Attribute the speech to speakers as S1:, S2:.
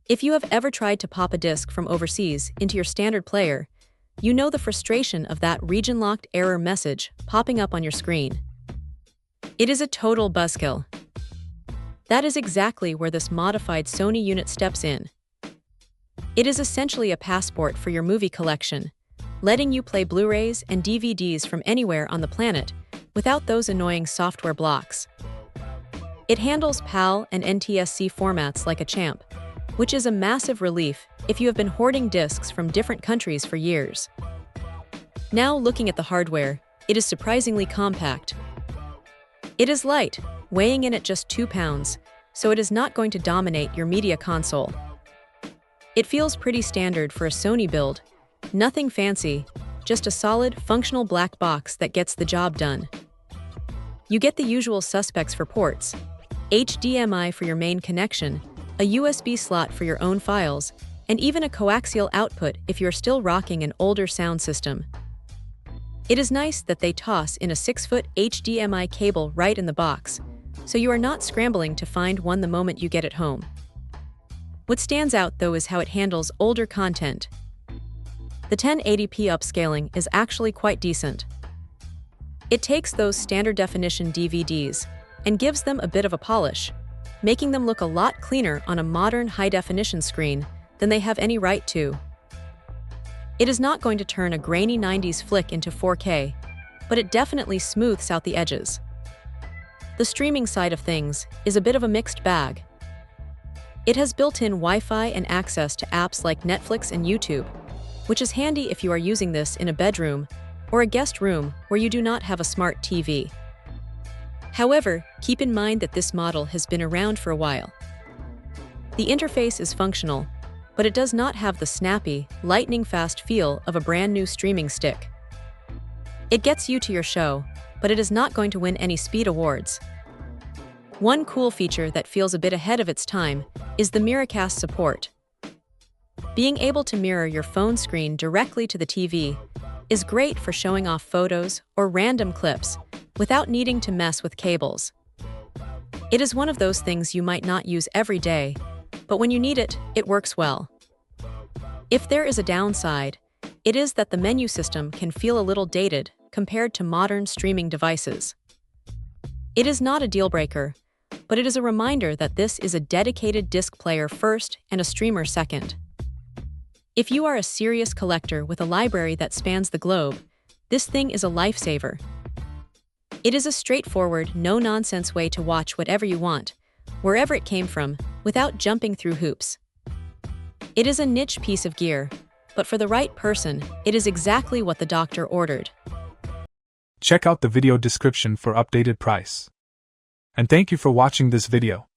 S1: If you have ever tried to pop a disc from overseas into your standard player, you know the frustration of that region-locked error message popping up on your screen. It is a total buzzkill. That is exactly where this modified Sony unit steps in. It is essentially a passport for your movie collection, letting you play Blu-rays and DVDs from anywhere on the planet without those annoying software blocks. It handles PAL and NTSC formats like a champ, which is a massive relief if you have been hoarding discs from different countries for years. Now looking at the hardware, it is surprisingly compact. It is light, weighing in at just 2 pounds, so it is not going to dominate your media console. It feels pretty standard for a Sony build, nothing fancy, just a solid, functional black box that gets the job done. You get the usual suspects for ports: HDMI for your main connection, a USB slot for your own files, and even a coaxial output if you're still rocking an older sound system. It is nice that they toss in a 6-foot HDMI cable right in the box, so you are not scrambling to find one the moment you get it home. What stands out, though, is how it handles older content. The 1080p upscaling is actually quite decent. It takes those standard definition DVDs and gives them a bit of a polish, making them look a lot cleaner on a modern high-definition screen than they have any right to. It is not going to turn a grainy 90s flick into 4K, but it definitely smooths out the edges. The streaming side of things is a bit of a mixed bag. It has built-in Wi-Fi and access to apps like Netflix and YouTube, which is handy if you are using this in a bedroom or a guest room where you do not have a smart TV. However, keep in mind that this model has been around for a while. The interface is functional, but it does not have the snappy, lightning-fast feel of a brand-new streaming stick. It gets you to your show, but it is not going to win any speed awards. One cool feature that feels a bit ahead of its time is the Miracast support. Being able to mirror your phone screen directly to the TV is great for showing off photos or random clips without needing to mess with cables. It is one of those things you might not use every day, but when you need it, it works well. If there is a downside, it is that the menu system can feel a little dated compared to modern streaming devices. It is not a deal-breaker, but it is a reminder that this is a dedicated disc player first and a streamer second. If you are a serious collector with a library that spans the globe, this thing is a lifesaver. It is a straightforward, no-nonsense way to watch whatever you want, wherever it came from, without jumping through hoops. It is a niche piece of gear, but for the right person, it is exactly what the doctor ordered.
S2: Check out the video description for updated price. And thank you for watching this video.